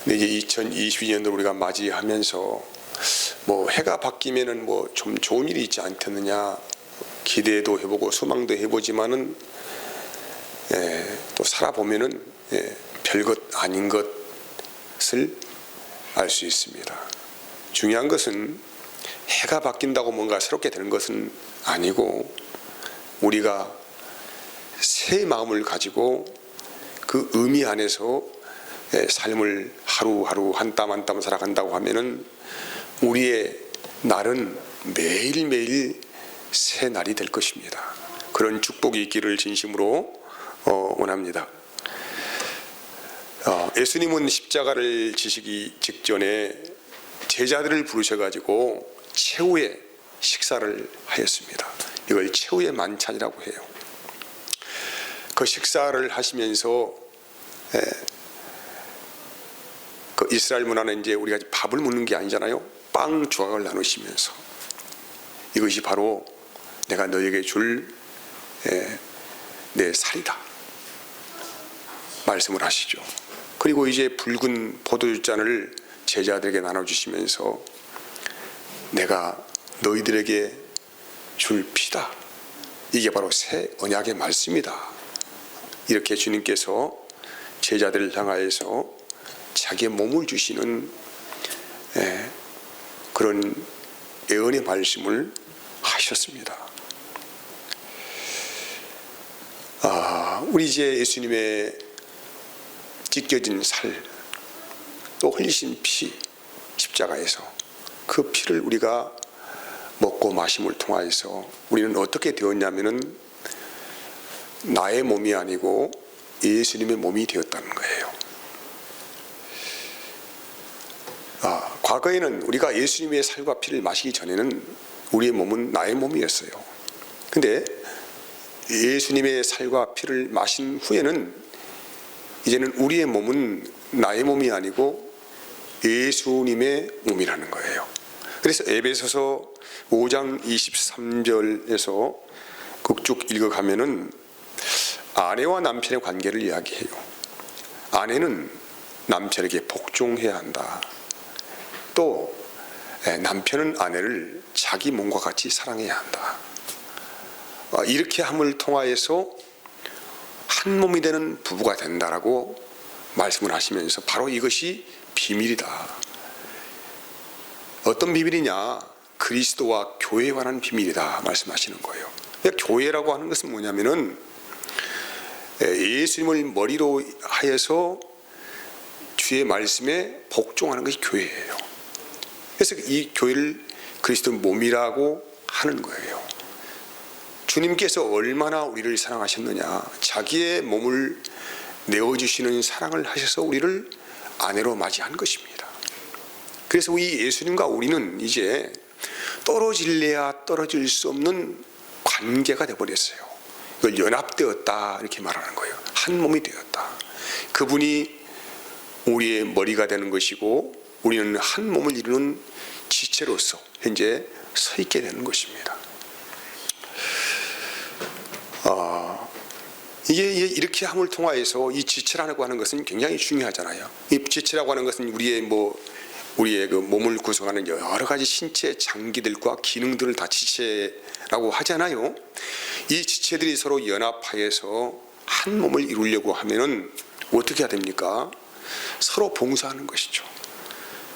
근데 이제 2022년도를 우리가 맞이하면서 뭐 해가 바뀌면은 뭐 좀 좋은 일이 있지 않겠느냐 기대도 해보고 소망도 해보지만은 또 살아보면은 별것 아닌 것을 알 수 있습니다. 중요한 것은 해가 바뀐다고 뭔가 새롭게 되는 것은 아니고 우리가 새 마음을 가지고 그 의미 안에서 삶을 하루하루 한 땀 한 땀 살아간다고 하면은 우리의 날은 매일매일 새 날이 될 것입니다. 그런 축복이 있기를 진심으로 원합니다. 예수님은 십자가를 지시기 직전에 제자들을 부르셔가지고 최후의 식사를 하였습니다. 이걸 최후의 만찬이라고 해요. 그 식사를 하시면서 그 이스라엘 문화는 이제 우리가 밥을 먹는 게 아니잖아요. 빵 조각을 나누시면서 이것이 바로 내가 너에게 줄 내 살이다 말씀을 하시죠. 그리고 이제 붉은 포도주잔을 제자들에게 나눠주시면서 내가 너희들에게 줄 피다, 이게 바로 새 언약의 말씀이다, 이렇게 주님께서 제자들을 향하여서 자기의 몸을 주시는 그런 예언의 말씀을 하셨습니다. 우리 이제 예수님의 찢겨진 살, 또 흘리신 피, 십자가에서 그 피를 우리가 먹고 마심을 통하여서 우리는 어떻게 되었냐면은 나의 몸이 아니고 예수님의 몸이 되었다는 거예요. 과거에는 우리가 예수님의 살과 피를 마시기 전에는 우리의 몸은 나의 몸이었어요. 근데 예수님의 살과 피를 마신 후에는 이제는 우리의 몸은 나의 몸이 아니고 예수님의 몸이라는 거예요. 그래서 에베소서 5장 23절에서 쭉 읽어가면은 아내와 남편의 관계를 이야기해요. 아내는 남편에게 복종해야 한다. 또 남편은 아내를 자기 몸과 같이 사랑해야 한다. 이렇게 함을 통하여서 한 몸이 되는 부부가 된다라고 말씀을 하시면서 바로 이것이 비밀이다. 어떤 비밀이냐? 그리스도와 교회에 관한 비밀이다 말씀하시는 거예요. 교회라고 하는 것은 뭐냐면은 예수님을 머리로 하여서 주의 말씀에 복종하는 것이 교회예요. 그래서 이 교회를 그리스도 몸이라고 하는 거예요. 주님께서 얼마나 우리를 사랑하셨느냐, 자기의 몸을 내어주시는 사랑을 하셔서 우리를 아내로 맞이한 것입니다. 그래서 이 예수님과 우리는 이제 떨어질래야 떨어질 수 없는 관계가 되어버렸어요. 이걸 연합되었다 이렇게 말하는 거예요. 한 몸이 되었다. 그분이 우리의 머리가 되는 것이고 우리는 한 몸을 이루는 지체로서 현재 서 있게 되는 것입니다. 이게 이렇게 함을 통하여서 이 지체라고 하는 것은 굉장히 중요하잖아요. 이 지체라고 하는 것은 우리의 그 몸을 구성하는 여러 가지 신체 장기들과 기능들을 다 지체라고 하잖아요. 이 지체들이 서로 연합하여서 한 몸을 이루려고 하면은 어떻게 해야 됩니까? 서로 봉사하는 것이죠.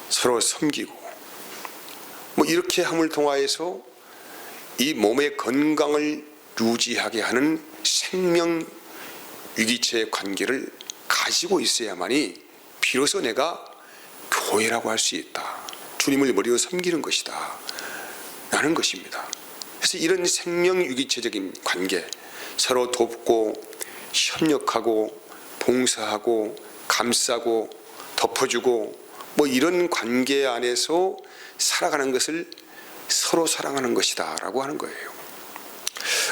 서로 섬기고 이렇게 함을 통하여서 이 몸의 건강을 유지하게 하는 생명 유기체의 관계를 가지고 있어야만이 비로소 내가 교회라고 할 수 있다. 주님을 머리로 섬기는 것이다 라는 것입니다. 그래서 이런 생명 유기체적인 관계, 서로 돕고 협력하고 봉사하고 감싸고 덮어주고 이런 관계 안에서 살아가는 것을 서로 사랑하는 것이다 라고 하는 거예요.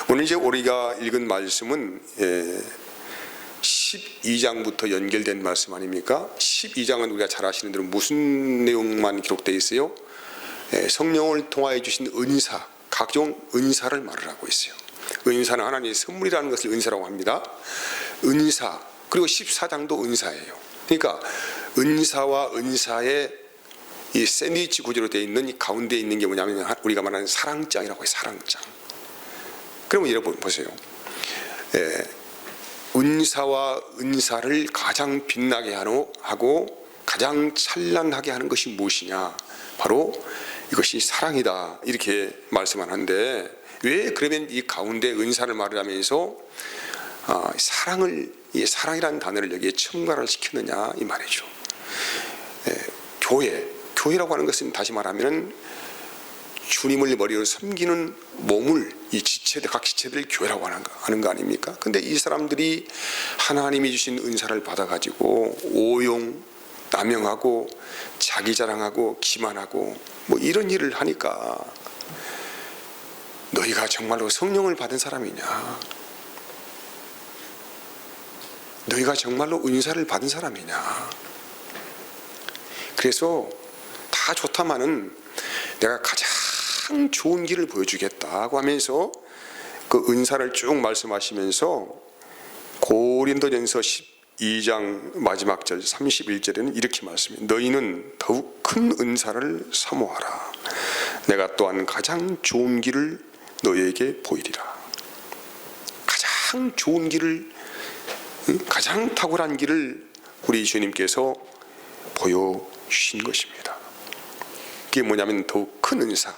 오늘 이제 우리가 읽은 말씀은 12장부터 연결된 말씀 아닙니까? 12장은 우리가 잘 아시는 대로 무슨 내용만 기록되어 있어요? 성령을 통하여 주신 은사, 각종 은사를 말을 하고 있어요. 은사는 하나님의 선물이라는 것을 은사라고 합니다. 은사, 그리고 14장도 은사예요. 그러니까 은사와 은사의 이 샌드위치 구조로 되어 있는 이 가운데 있는 게 뭐냐면 우리가 말하는 사랑장이라고 해요. 사랑장. 그러면 여러분 보세요. 은사와 은사를 가장 빛나게 하고 가장 찬란하게 하는 것이 무엇이냐? 바로 이것이 사랑이다. 이렇게 말씀하는데 왜 그러면 이 가운데 은사를 말하면서 사랑이라는 단어를 여기에 첨가를 시켰느냐 이 말이죠. 교회라고 하는 것은 다시 말하면 주님을 머리로 섬기는 몸을 각 지체들 교회라고 하는 거 아닙니까? 근데 이 사람들이 하나님이 주신 은사를 받아가지고 오용, 남용하고 자기 자랑하고 기만하고 뭐 이런 일을 하니까 너희가 정말로 성령을 받은 사람이냐? 너희가 정말로 은사를 받은 사람이냐? 그래서 다 좋다마는 내가 가장 좋은 길을 보여주겠다고 하면서 그 은사를 쭉 말씀하시면서 고린도전서 12장 마지막 절 31절에는 이렇게 말씀해요. 너희는 더욱 큰 은사를 사모하라. 내가 또한 가장 좋은 길을 너희에게 보이리라. 가장 좋은 길을, 가장 탁월한 길을 우리 주님께서 보여주신 것입니다. 그게 뭐냐면 더욱 큰 은사,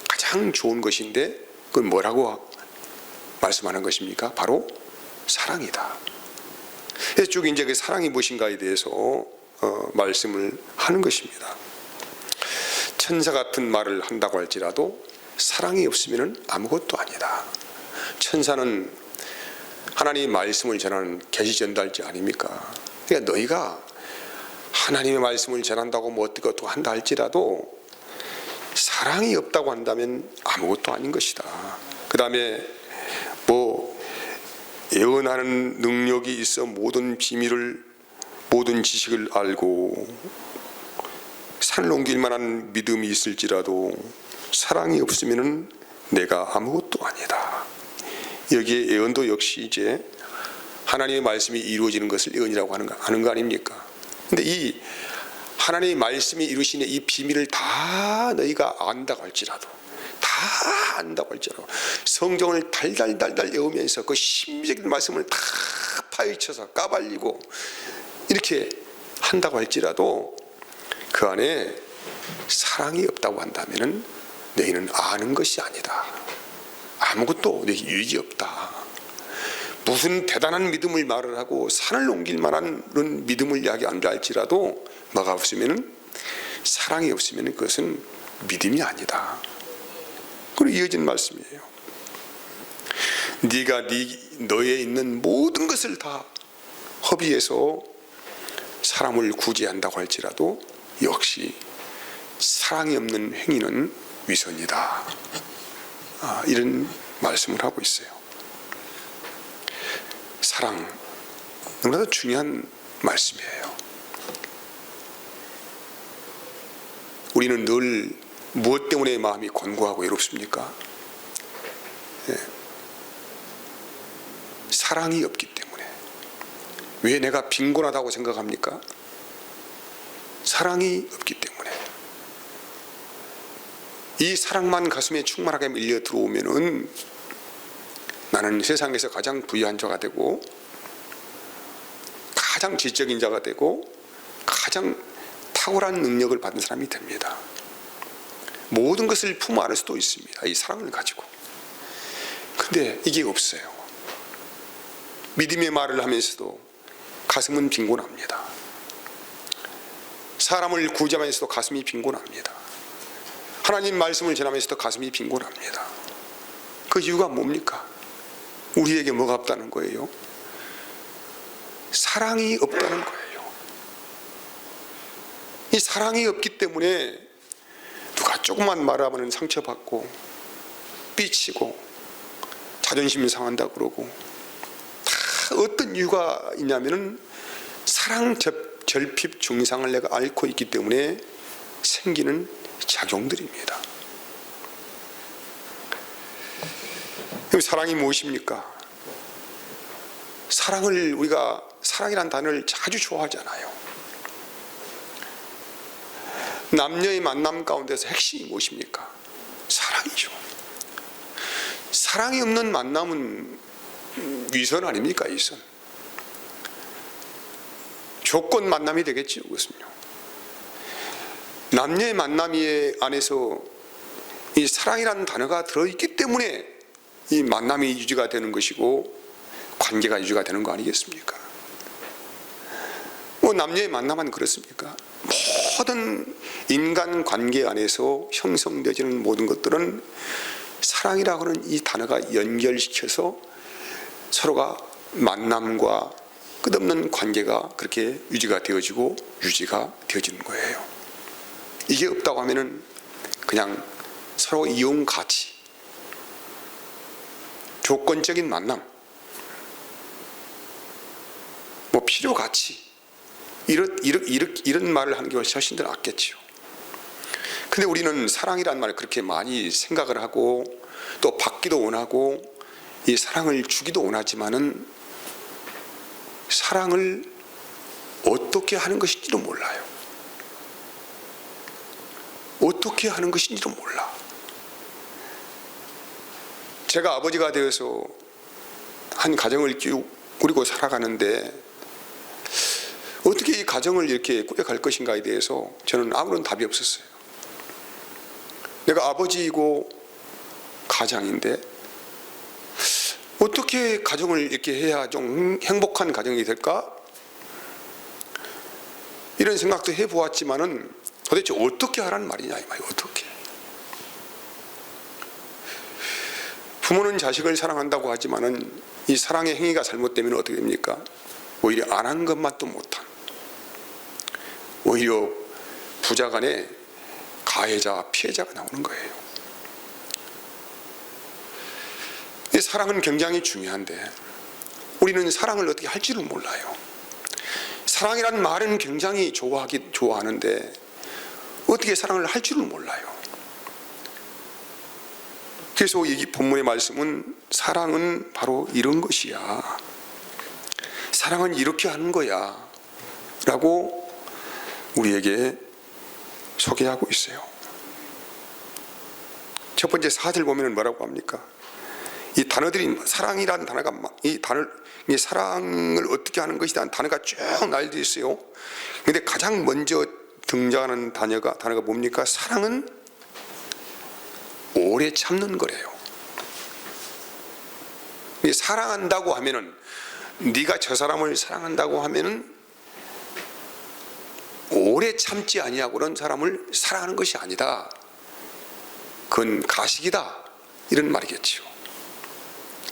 가장 좋은 것인데 그건 뭐라고 말씀하는 것입니까? 바로 사랑이다. 그래서 쭉 이제 그 사랑이 무엇인가에 대해서 말씀을 하는 것입니다. 천사 같은 말을 한다고 할지라도 사랑이 없으면 아무것도 아니다. 천사는 하나님의 말씀을 전하는 계시 전달자 아닙니까? 그러니까 너희가 하나님의 말씀을 전한다고 뭐 어떻게 한다 할지라도 사랑이 없다고 한다면 아무것도 아닌 것이다. 그 다음에 뭐 예언하는 능력이 있어 모든 비밀을, 모든 지식을 알고 산을 옮길 만한 믿음이 있을지라도 사랑이 없으면 내가 아무것도 아니다. 여기에 예언도 역시 이제 하나님의 말씀이 이루어지는 것을 예언이라고 하는 거 아닙니까? 근데 이 하나님의 말씀이 이루시는 이 비밀을 다 너희가 안다고 할지라도, 다 안다고 할지라도 성경을 달달달달 외우면서 그 신비적인 말씀을 다 파헤쳐서 까발리고 이렇게 한다고 할지라도 그 안에 사랑이 없다고 한다면 너희는 아는 것이 아니다. 아무것도 너희 유익이 없다. 무슨 대단한 믿음을 말을 하고 산을 옮길 만한 그런 믿음을 이야기한다 할지라도 뭐가 없으면, 사랑이 없으면 그것은 믿음이 아니다. 그리고 이어진 말씀이에요. 네가 너에 있는 모든 것을 다 허비해서 사람을 구제한다고 할지라도 역시 사랑이 없는 행위는 위선이다. 이런 말씀을 하고 있어요. 사랑, 너무나도 중요한 말씀이에요. 우리는 늘 무엇 때문에 마음이 권고하고 외롭습니까? 사랑이 없기 때문에. 왜 내가 빈곤하다고 생각합니까? 사랑이 없기 때문에. 이 사랑만 가슴에 충만하게 밀려 들어오면은 나는 세상에서 가장 부유한 자가 되고 가장 지적인 자가 되고 가장 탁월한 능력을 받은 사람이 됩니다. 모든 것을 품 안을 수도 있습니다. 이 사랑을 가지고. 근데 이게 없어요. 믿음의 말을 하면서도 가슴은 빈곤합니다. 사람을 구제하면서도 가슴이 빈곤합니다. 하나님 말씀을 전하면서도 가슴이 빈곤합니다. 그 이유가 뭡니까? 우리에게 뭐가 없다는 거예요? 사랑이 없다는 거예요. 이 사랑이 없기 때문에 누가 조금만 말하면 상처받고 삐치고 자존심 상한다 그러고, 다 어떤 이유가 있냐면은 사랑 결핍 증상을 내가 앓고 있기 때문에 생기는 작용들입니다. 그럼 사랑이 무엇입니까? 사랑을 우리가 사랑이란 단어를 아주 좋아하잖아요. 남녀의 만남 가운데서 핵심이 무엇입니까? 사랑이죠. 사랑이 없는 만남은 위선 아닙니까? 위선. 조건 만남이 되겠지요. 그것은요. 남녀의 만남 안에서 이 사랑이라는 단어가 들어있기 때문에 이 만남이 유지가 되는 것이고 관계가 유지가 되는 거 아니겠습니까? 뭐 남녀의 만남은 그렇습니까? 모든 인간 관계 안에서 형성되어지는 모든 것들은 사랑이라고 하는 이 단어가 연결시켜서 서로가 만남과 끝없는 관계가 그렇게 유지가 되어지고 유지가 되어지는 거예요. 이게 없다고 하면은 그냥 서로 이용 가치, 조건적인 만남, 뭐 필요 가치, 이런 말을 하는 게 훨씬 더 낫겠죠. 근데 우리는 사랑이라는 말을 그렇게 많이 생각을 하고 또 받기도 원하고 이 사랑을 주기도 원하지만은 사랑을 어떻게 하는 것인지도 몰라요. 어떻게 하는 것인지도 몰라. 제가 아버지가 되어서 한 가정을 꾸리고 살아가는데 어떻게 이 가정을 이렇게 꾸려갈 것인가에 대해서 저는 아무런 답이 없었어요. 내가 아버지이고 가장인데 어떻게 가정을 이렇게 해야 좀 행복한 가정이 될까? 이런 생각도 해보았지만은 도대체 어떻게 하라는 말이냐 이 말이에요. 어떻게. 부모는 자식을 사랑한다고 하지만은 이 사랑의 행위가 잘못되면 어떻게 됩니까? 오히려 안 한 것만 또 못한, 오히려 부자간에 가해자, 피해자가 나오는 거예요. 이 사랑은 굉장히 중요한데 우리는 사랑을 어떻게 할지를 몰라요. 사랑이라는 말은 굉장히 좋아하는데 어떻게 사랑을 할 줄을 몰라요. 그래서 이 본문의 말씀은 사랑은 바로 이런 것이야, 사랑은 이렇게 하는 거야 라고 우리에게 소개하고 있어요. 첫 번째 4절 보면 뭐라고 합니까? 이 단어들이, 사랑이라는 단어가, 이 사랑을 어떻게 하는 것이라는 단어가 쭉 나열되어 있어요. 근데 가장 먼저 등장하는 단어가 뭡니까? 사랑은 오래 참는 거래요. 사랑한다고 하면은, 네가 저 사람을 사랑한다고 하면은 오래 참지 아니하고 그런 사람을 사랑하는 것이 아니다. 그건 가식이다. 이런 말이겠죠.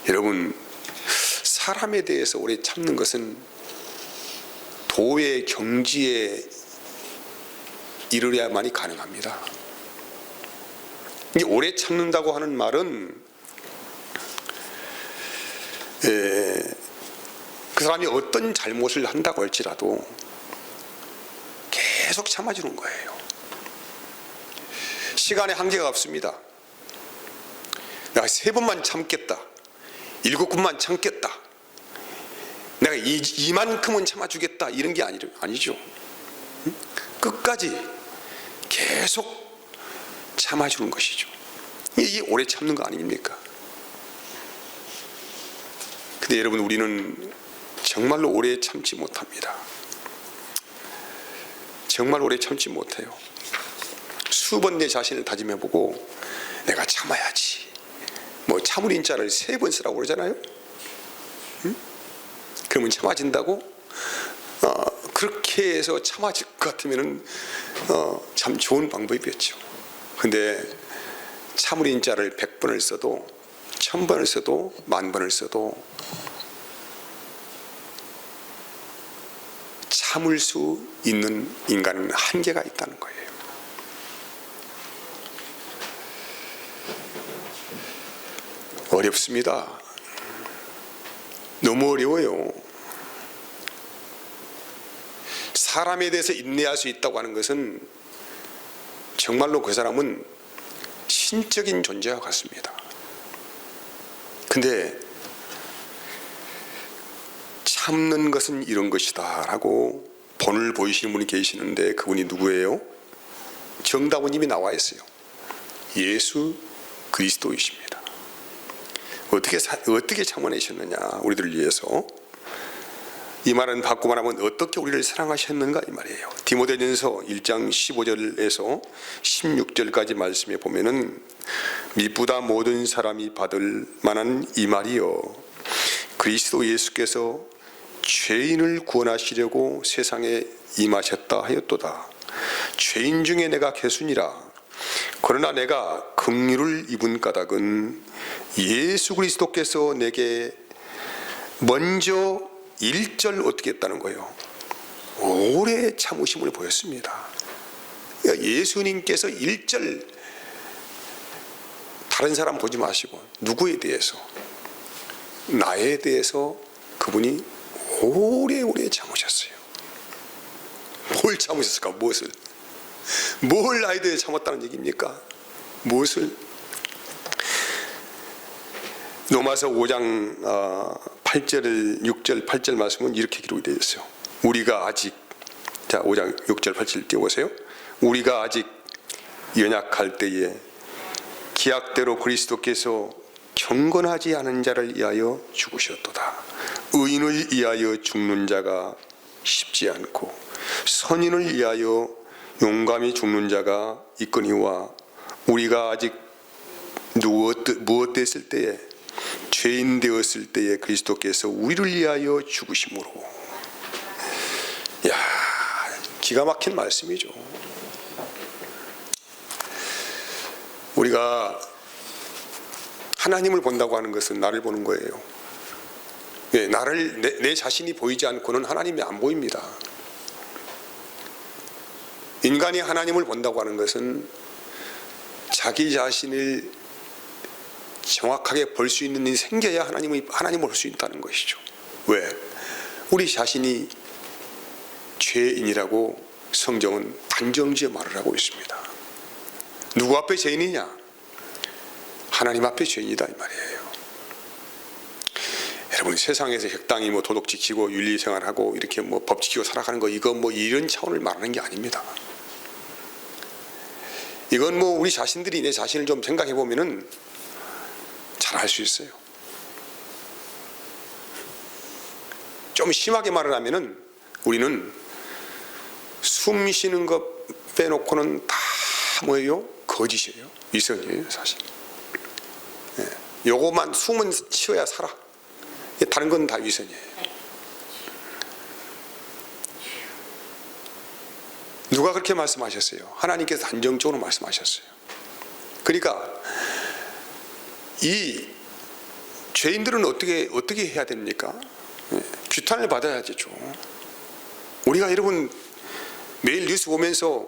여러분, 사람에 대해서 오래 참는 것은 도의 경지에 이르려야만이 가능합니다. 이 오래 참는다고 하는 말은 그 사람이 어떤 잘못을 한다고 할지라도 계속 참아주는 거예요. 시간에 한계가 없습니다. 내가 3번만 참겠다, 7번만 참겠다, 내가 이만큼은 참아주겠다, 이런 게 아니죠. 끝까지 계속 참아주는 것이죠. 이게 오래 참는 거 아닙니까? 근데 여러분, 우리는 정말로 오래 참지 못합니다. 정말 오래 참지 못해요. 수번 내 자신을 다짐해보고 내가 참아야지, 뭐 참을 인자를 3번 쓰라고 그러잖아요. 그러면 참아진다고? 그렇게 해서 참아질 것 같으면 참 좋은 방법이었죠. 근데 참을 인자를 100번을 써도 1000번을 써도 10,000번을 써도 참을 수 있는 인간은 한계가 있다는 거예요. 어렵습니다. 너무 어려워요. 사람에 대해서 인내할 수 있다고 하는 것은 정말로 그 사람은 신적인 존재와 같습니다. 근데 참는 것은 이런 것이다 라고 본을 보이시는 분이 계시는데 그분이 누구예요? 정답은 이미 나와 있어요. 예수 그리스도이십니다. 어떻게 참아내셨느냐, 우리들을 위해서. 이 말은 바꿔 말하면 어떻게 우리를 사랑하셨는가 이 말이에요. 디모데전서 1장 15절에서 16절까지 말씀에 보면은 미쁘다 모든 사람이 받을 만한 이 말이요, 그리스도 예수께서 죄인을 구원하시려고 세상에 임하셨다 하였도다. 죄인 중에 내가 개순이라. 그러나 내가 긍휼을 입은 까닭은 예수 그리스도께서 내게 먼저 1절 어떻게 했다는 거예요? 오래 참으심을 보였습니다. 그러니까 예수님께서 1절 다른 사람 보지 마시고 누구에 대해서? 나에 대해서 그분이 오래오래 참으셨어요. 뭘 참으셨을까? 무엇을? 뭘 나에 대해 참았다는 얘기입니까? 무엇을? 로마서 5장 8절, 6절, 8절 말씀은 이렇게 기록이 되어 있어요. 우리가 아직, 자 5장 6절 8절 띄워보세요. 우리가 아직 연약할 때에 기약대로 그리스도께서 경건하지 않은 자를 위하여 죽으셨도다. 의인을 위하여 죽는 자가 쉽지 않고 선인을 위하여 용감히 죽는 자가 있거니와 우리가 아직 무엇 됐을 때에, 죄인 되었을 때에 그리스도께서 우리를 위하여 죽으심으로. 야, 기가 막힌 말씀이죠. 우리가 하나님을 본다고 하는 것은 나를 보는 거예요. 네, 내 자신이 보이지 않고는 하나님이 안 보입니다. 인간이 하나님을 본다고 하는 것은 자기 자신을 정확하게 볼 수 있는 일이 생겨야 하나님을 볼 수 있다는 것이죠. 왜? 우리 자신이 죄인이라고 성경은 단정지어 말을 하고 있습니다. 누구 앞에 죄인이냐? 하나님 앞에 죄인이다 이 말이에요. 여러분, 세상에서 적당히 도덕 지키고 윤리 생활하고 이렇게 법 지키고 살아가는 거, 이건 이런 차원을 말하는 게 아닙니다. 이건 우리 자신들이 내 자신을 좀 생각해 보면은 잘 알 수 있어요. 좀 심하게 말을 하면은 우리는 숨 쉬는 것 빼놓고는 다 뭐예요? 거짓이에요. 위선이에요, 사실. 네. 요거만 숨은 쉬어야 살아. 다른 건 다 위선이에요. 누가 그렇게 말씀하셨어요? 하나님께서 단정적으로 말씀하셨어요. 그러니까 이 죄인들은 어떻게 해야 됩니까? 규탄을 받아야죠. 우리가 여러분 매일 뉴스 보면서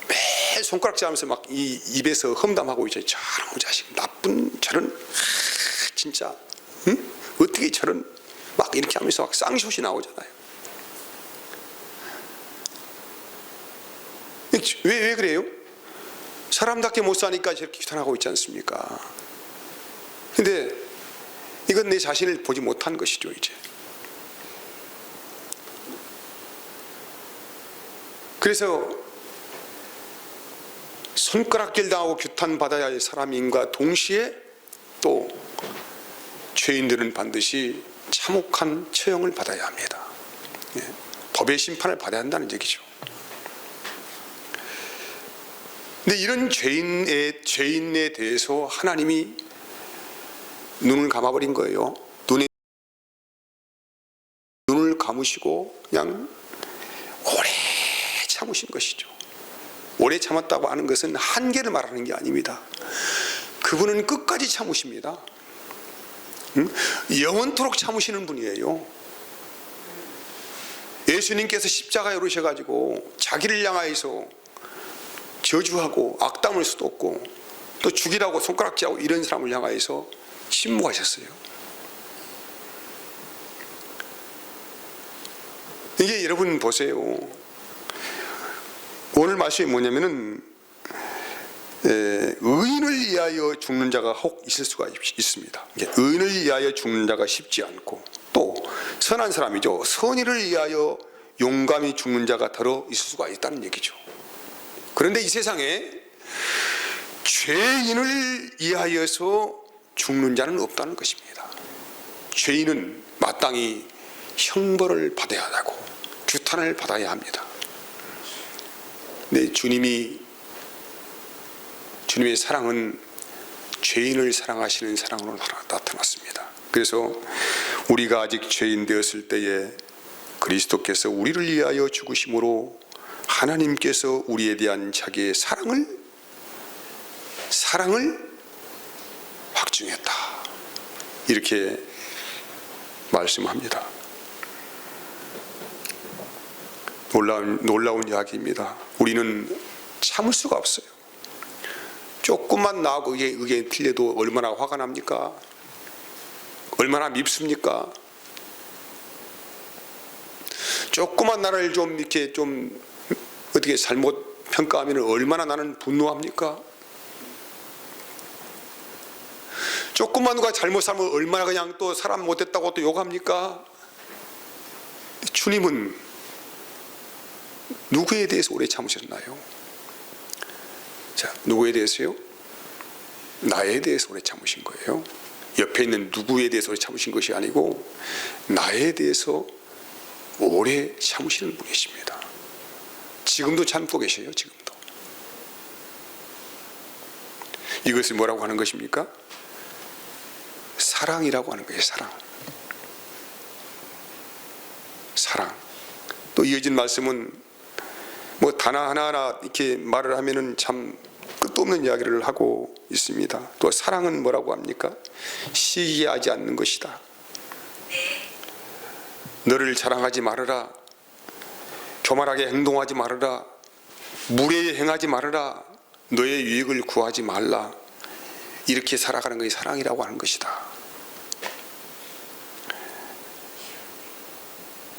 매일 손가락질 하면서 막 이 입에서 험담하고 있죠. 저런 자식, 나쁜 저런, 진짜 어떻게 저런, 막 이렇게 하면서 막 쌍시옷이 나오잖아요. 왜 그래요? 사람답게 못 사니까 저렇게 규탄하고 있지 않습니까? 근데 이건 내 자신을 보지 못한 것이죠. 이제 그래서 손가락질 당하고 규탄받아야 할 사람인가 동시에 또 죄인들은 반드시 참혹한 처형을 받아야 합니다. 법의 심판을 받아야 한다는 얘기죠. 근데 이런 죄인에 대해서 하나님이 눈을 감아버린 거예요. 눈을 감으시고 그냥 오래 참으신 것이죠. 오래 참았다고 하는 것은 한계를 말하는 게 아닙니다. 그분은 끝까지 참으십니다. 영원토록 참으시는 분이에요. 예수님께서 십자가에 오르셔가지고 자기를 향하여서 저주하고 악담을 쏟았고 또 죽이라고 손가락질하고 이런 사람을 향하여서 침묵하셨어요. 이게 여러분 보세요. 오늘 말씀이 뭐냐면은 의인을 위하여 죽는 자가 혹 있을 수가 있습니다. 의인을 위하여 죽는 자가 쉽지 않고 또 선한 사람이죠. 선의를 위하여 용감히 죽는 자가 더러 있을 수가 있다는 얘기죠. 그런데 이 세상에 죄인을 위하여서 죽는 자는 없다는 것입니다. 죄인은 마땅히 형벌을 받아야 하고 규탄을 받아야 합니다. 근데 주님의 사랑은 죄인을 사랑하시는 사랑으로 나타났습니다. 그래서 우리가 아직 죄인 되었을 때에 그리스도께서 우리를 위하여 죽으심으로 하나님께서 우리에 대한 자기의 사랑을 확증했다, 이렇게 말씀합니다. 놀라운 이야기입니다. 우리는 참을 수가 없어요. 조금만 나하고 의견이 틀려도 얼마나 화가 납니까? 얼마나 밉습니까? 조그만 나를 좀 이렇게 좀 어떻게 잘못 평가하면 얼마나 나는 분노합니까? 조그만 누가 잘못 살면 얼마나 그냥 또 사람 못됐다고 또 욕합니까? 주님은 누구에 대해서 오래 참으셨나요? 자, 누구에 대해서요? 나에 대해서 오래 참으신 거예요. 옆에 있는 누구에 대해서 오래 참으신 것이 아니고 나에 대해서 오래 참으시는 분이십니다. 지금도 참고 계셔요. 지금도. 이것을 뭐라고 하는 것입니까? 사랑이라고 하는 거예요. 사랑. 또 이어진 말씀은 뭐 단어 하나하나 이렇게 말을 하면은 참 끝도 없는 이야기를 하고 있습니다. 또 사랑은 뭐라고 합니까? 시기하지 않는 것이다. 너를 자랑하지 말아라. 교만하게 행동하지 말아라. 무례히 행하지 말아라. 너의 유익을 구하지 말라. 이렇게 살아가는 것이 사랑이라고 하는 것이다.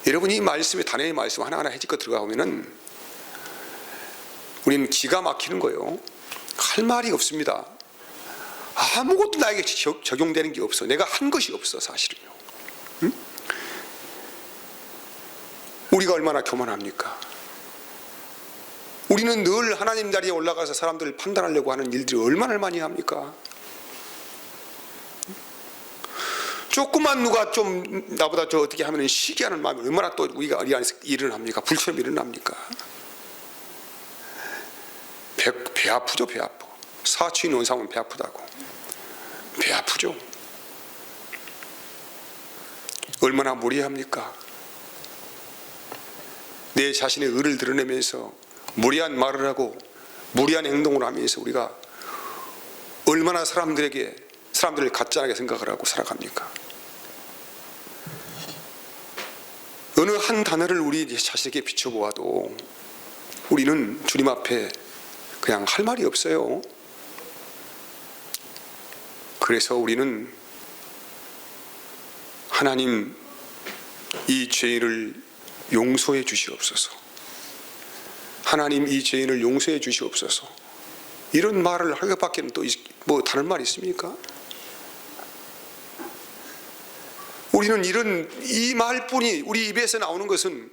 여러분, 이 말씀에 단어의 말씀 하나하나 해집고 들어가보면은 우리는 기가 막히는 거예요. 할 말이 없습니다. 아무것도 나에게 적용되는 게 없어. 내가 한 것이 없어, 사실은요. 응? 우리가 얼마나 교만합니까? 우리는 늘 하나님 자리에 올라가서 사람들을 판단하려고 하는 일들을 얼마나 많이 합니까? 조금만 누가 좀 나보다 저 어떻게 하면 시기하는 마음이 얼마나 또 우리 안에서 일어납니까? 불처럼 일어납니까? 배 아프죠. 배 아파. 사추인 원상은 배 아프다고. 배 아프죠. 얼마나 무리합니까? 내 자신의 의를 드러내면서 무리한 말을 하고 무리한 행동을 하면서 우리가 얼마나 사람들을 가짜하게 생각을 하고 살아갑니까? 어느 한 단어를 우리 자신에게 비춰보아도 우리는 주님 앞에 그냥 할 말이 없어요. 그래서 우리는 하나님, 이 죄인을 용서해 주시옵소서. 하나님, 이 죄인을 용서해 주시옵소서. 이런 말을 할 것밖에는 또 뭐 다른 말이 있습니까? 우리는 이 말뿐이, 우리 입에서 나오는 것은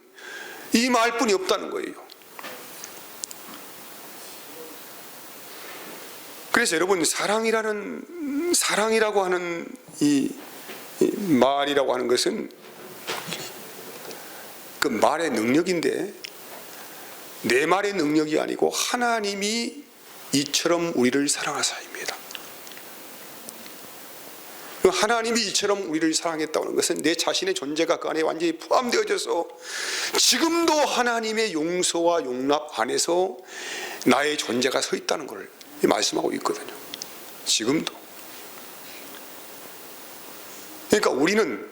이 말뿐이 없다는 거예요. 그래서 여러분, 사랑이라고 하는 이 말이라고 하는 것은 그 말의 능력인데, 내 말의 능력이 아니고 하나님이 이처럼 우리를 사랑하사입니다. 하나님이 이처럼 우리를 사랑했다는 것은 내 자신의 존재가 그 안에 완전히 포함되어져서 지금도 하나님의 용서와 용납 안에서 나의 존재가 서 있다는 걸 말씀하고 있거든요. 지금도. 그러니까 우리는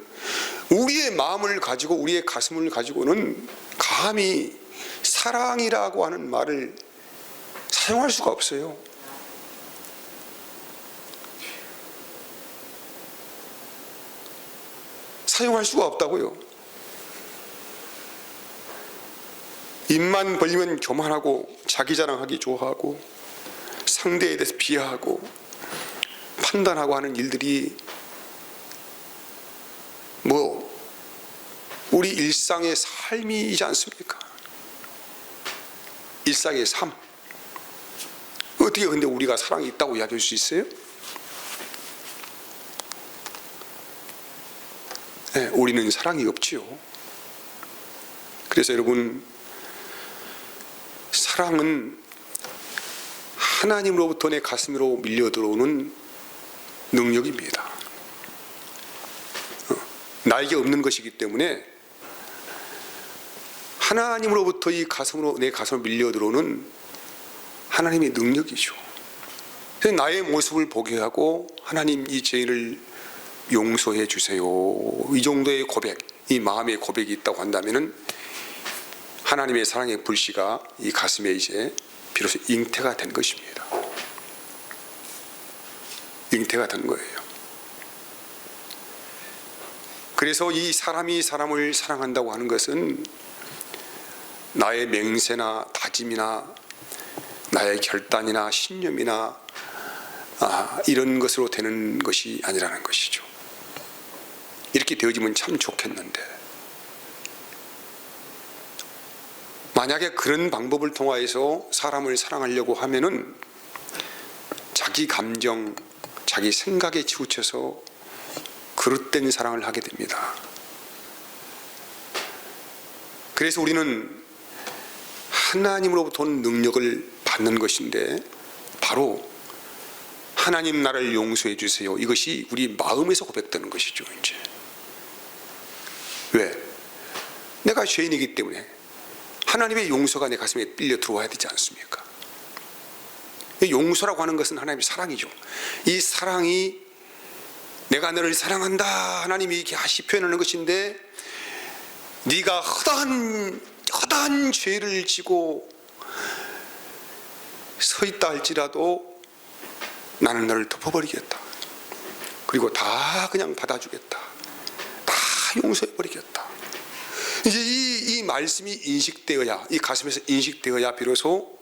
우리의 마음을 가지고, 우리의 가슴을 가지고는 감히 사랑이라고 하는 말을 사용할 수가 없어요. 사용할 수가 없다고요. 입만 벌리면 교만하고 자기 자랑하기 좋아하고 상대에 대해서 비하하고 판단하고 하는 일들이 뭐 우리 일상의 삶이지 않습니까? 일상의 삶. 어떻게 근데 우리가 사랑이 있다고 이야기할 수 있어요? 네, 우리는 사랑이 없지요. 그래서 여러분, 사랑은 하나님으로부터 내 가슴으로 밀려 들어오는 능력입니다. 나에게 없는 것이기 때문에 하나님으로부터 이 가슴으로 내 가슴으로 밀려 들어오는 하나님의 능력이죠. 그래서 나의 모습을 보게 하고 하나님 이 죄인을 용서해 주세요. 이 정도의 고백, 이 마음의 고백이 있다고 한다면은 하나님의 사랑의 불씨가 이 가슴에 이제 비로소 잉태가 된 것입니다. 잉태가 된 거예요. 그래서 이 사람이 사람을 사랑한다고 하는 것은 나의 맹세나 다짐이나 나의 결단이나 신념이나 이런 것으로 되는 것이 아니라는 것이죠. 이렇게 되어지면 참 좋겠는데, 만약에 그런 방법을 통하여서 사람을 사랑하려고 하면은 자기 감정, 자기 생각에 치우쳐서 그릇된 사랑을 하게 됩니다. 그래서 우리는 하나님으로부터 온 능력을 받는 것인데, 바로 하나님 나를 용서해 주세요, 이것이 우리 마음에서 고백되는 것이죠. 이제 왜? 내가 죄인이기 때문에 하나님의 용서가 내 가슴에 빌려 들어와야 되지 않습니까? 용서라고 하는 것은 하나님의 사랑이죠. 이 사랑이 내가 너를 사랑한다, 하나님이 이렇게 표현하는 것인데, 네가 허다한 죄를 지고 서 있다 할지라도 나는 너를 덮어버리겠다. 그리고 다 그냥 받아주겠다. 다 용서해버리겠다. 이제 이 말씀이 인식되어야, 이 가슴에서 인식되어야 비로소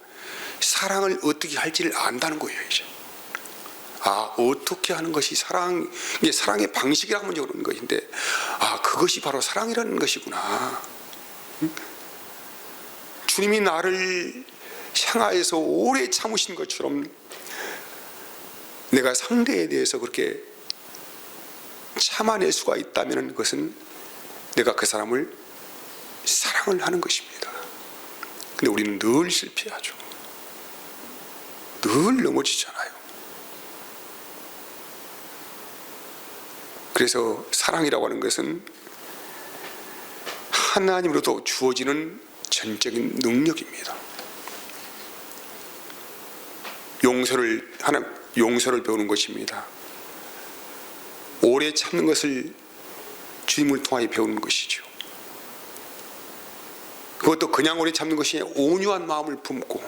사랑을 어떻게 할지를 안다는 거예요. 이제 어떻게 하는 것이 이게 사랑의 방식이라고 먼저 그러는 것인데, 그것이 바로 사랑이라는 것이구나. 주님이 나를 향하여서 오래 참으신 것처럼 내가 상대에 대해서 그렇게 참아낼 수가 있다면 그것은 내가 그 사람을 사랑을 하는 것입니다. 근데 우리는 늘 실패하죠. 늘 넘어지잖아요. 그래서 사랑이라고 하는 것은 하나님으로부터 주어지는 전적인 능력입니다. 용서를 배우는 것입니다. 오래 참는 것을 주님을 통하여 배우는 것이죠. 그것도 그냥 오래 참는 것이 아니라 온유한 마음을 품고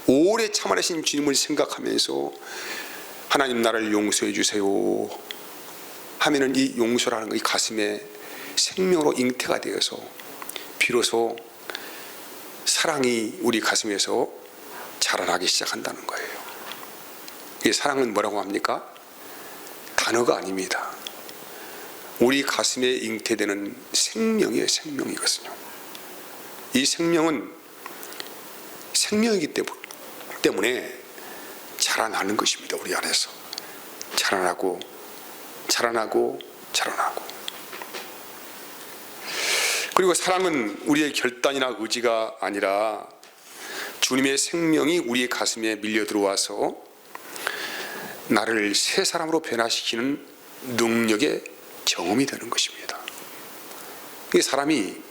오래 참아내신 주님을 생각하면서 하나님 나를 용서해 주세요 하면은 이 용서라는 이 가슴에 생명으로 잉태가 되어서 비로소 사랑이 우리 가슴에서 자라나기 시작한다는 거예요. 이 사랑은 뭐라고 합니까? 단어가 아닙니다. 우리 가슴에 잉태되는 생명이에요. 생명이거든요. 이 생명은 생명이기 때문에 자라나는 것입니다. 우리 안에서 자라나고 그리고 사랑은 우리의 결단이나 의지가 아니라 주님의 생명이 우리의 가슴에 밀려 들어와서 나를 새 사람으로 변화시키는 능력의 경험이 되는 것입니다. 이 사람이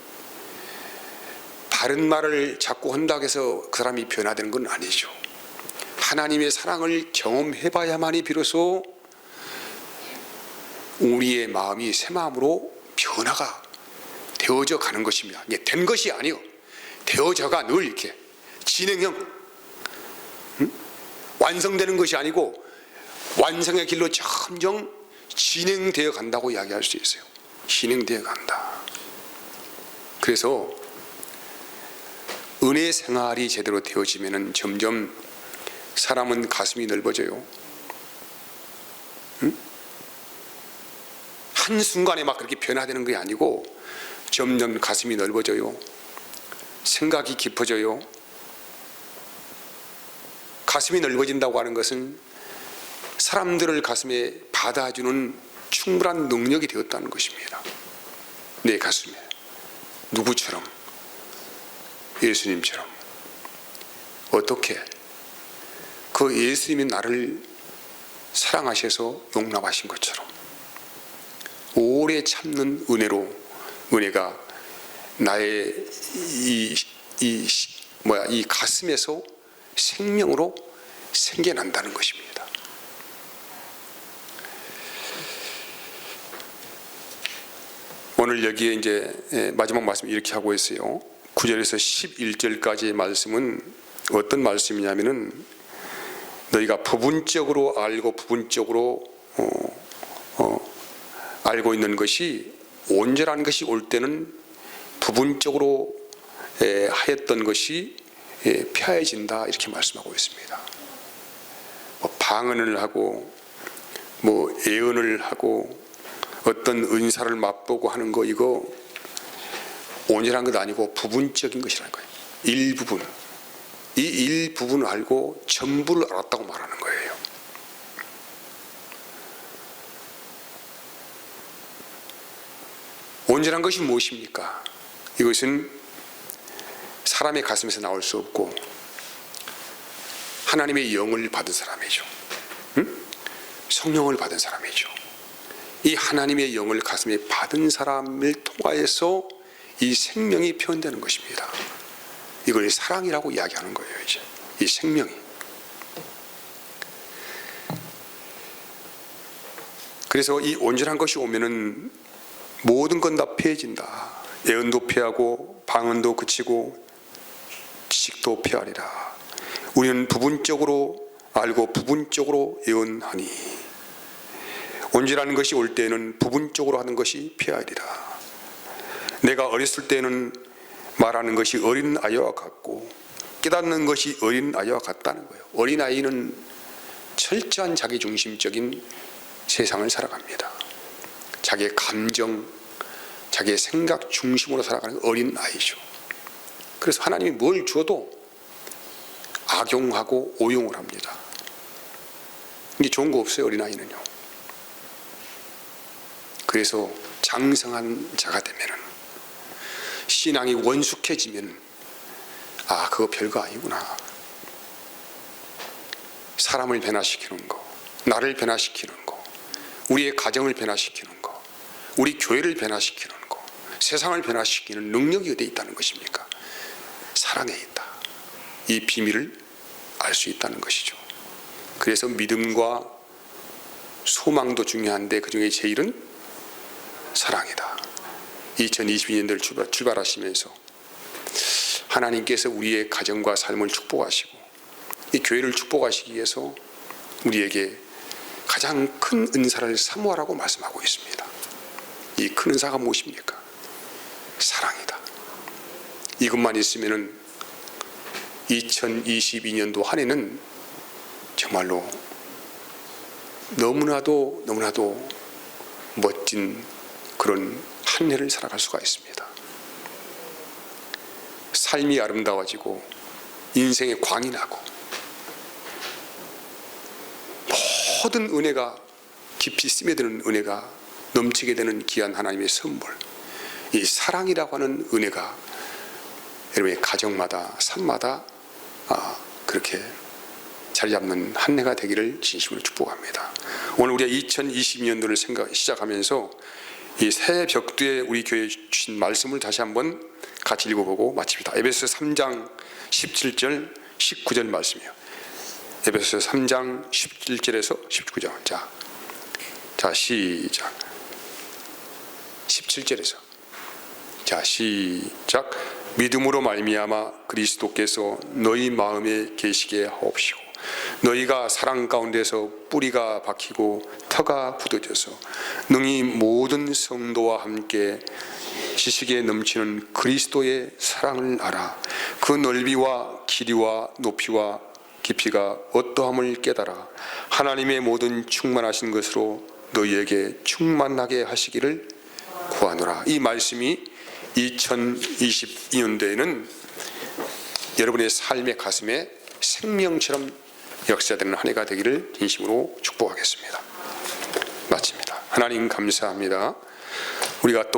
바른 말을 자꾸 한다고 해서 그 사람이 변화되는 건 아니죠. 하나님의 사랑을 경험해봐야만이 비로소 우리의 마음이 새 마음으로 변화가 되어져 가는 것입니다. 이게 된 것이 아니요, 되어져가 늘 이렇게 진행형, 완성되는 것이 아니고 완성의 길로 점점 진행되어 간다고 이야기할 수 있어요. 진행되어 간다. 그래서 은혜 생활이 제대로 되어지면 점점 사람은 가슴이 넓어져요. 한순간에 막 그렇게 변화되는 게 아니고 점점 가슴이 넓어져요. 생각이 깊어져요. 가슴이 넓어진다고 하는 것은 사람들을 가슴에 받아주는 충분한 능력이 되었다는 것입니다. 내 가슴에 누구처럼, 예수님처럼, 어떻게 그 예수님이 나를 사랑하셔서 용납하신 것처럼 오래 참는 은혜가 나의 이 가슴에서 생명으로 생겨난다는 것입니다. 오늘 여기에 이제 마지막 말씀 이렇게 하고 있어요. 9절에서 11절까지의 말씀은 어떤 말씀이냐면은 너희가 부분적으로 알고 부분적으로 알고 있는 것이 온전한 것이 올 때는 부분적으로 하였던 것이 폐하여진다, 이렇게 말씀하고 있습니다. 방언을 하고 예언을 하고 어떤 은사를 맛보고 하는 거, 이거 온전한 것 아니고 부분적인 것이라는 거예요. 일부분. 이 일부분을 알고 전부를 알았다고 말하는 거예요. 온전한 것이 무엇입니까? 이것은 사람의 가슴에서 나올 수 없고 하나님의 영을 받은 사람이죠. 성령을 받은 사람이죠. 이 하나님의 영을 가슴에 받은 사람을 통하여서 이 생명이 표현되는 것입니다. 이걸 사랑이라고 이야기하는 거예요. 이제 이 생명이. 그래서 이 온전한 것이 오면은 모든 건 다 폐해진다. 예언도 폐하고 방언도 그치고 지식도 폐하리라. 우리는 부분적으로 알고 부분적으로 예언하니 온전한 것이 올 때에는 부분적으로 하는 것이 폐하리라. 내가 어렸을 때는 말하는 것이 어린 아이와 같고 깨닫는 것이 어린 아이와 같다는 거예요. 어린 아이는 철저한 자기중심적인 세상을 살아갑니다. 자기의 감정, 자기의 생각 중심으로 살아가는 어린 아이죠. 그래서 하나님이 뭘 줘도 악용하고 오용을 합니다. 이게 좋은 거 없어요, 어린 아이는요. 그래서 장성한 자가 되면은, 신앙이 원숙해지면, 아, 그거 별거 아니구나. 사람을 변화시키는 거, 나를 변화시키는 거, 우리의 가정을 변화시키는 거, 우리 교회를 변화시키는 거, 세상을 변화시키는 능력이 어디에 있다는 것입니까? 사랑에 있다. 이 비밀을 알 수 있다는 것이죠. 그래서 믿음과 소망도 중요한데 그 중에 제일은 사랑이다. 2022년도를 출발하시면서 하나님께서 우리의 가정과 삶을 축복하시고 이 교회를 축복하시기 위해서 우리에게 가장 큰 은사를 사모하라고 말씀하고 있습니다. 이 큰 은사가 무엇입니까? 사랑이다. 이것만 있으면은 2022년도 한 해는 정말로 너무나도 멋진 그런 한 해를 살아갈 수가 있습니다. 삶이 아름다워지고 인생의 광이 나고 모든 은혜가 깊이 스며드는 은혜가 넘치게 되는 귀한 하나님의 선물, 이 사랑이라고 하는 은혜가 여러분의 가정마다 삶마다 그렇게 자리 잡는 한 해가 되기를 진심으로 축복합니다. 오늘 우리가 2022년도를 시작하면서 이 새 벽두에 우리 교회에 주신 말씀을 다시 한번 같이 읽어보고 마칩니다. 에베소서 3장 17절 19절 말씀이에요. 에베소서 3장 17절에서 19절. 자 시작. 17절에서 자 시작. 믿음으로 말미암아 그리스도께서 너희 마음에 계시게 하옵시고 너희가 사랑 가운데서 뿌리가 박히고 터가 굳어져서 능히 모든 성도와 함께 지식에 넘치는 그리스도의 사랑을 알아 그 넓이와 길이와 높이와 깊이가 어떠함을 깨달아 하나님의 모든 충만하신 것으로 너희에게 충만하게 하시기를 구하노라. 이 말씀이 2022년도에는 여러분의 삶의 가슴에 생명처럼 역사되는 한 해가 되기를 진심으로 축복하겠습니다. 마칩니다. 하나님 감사합니다. 우리가 또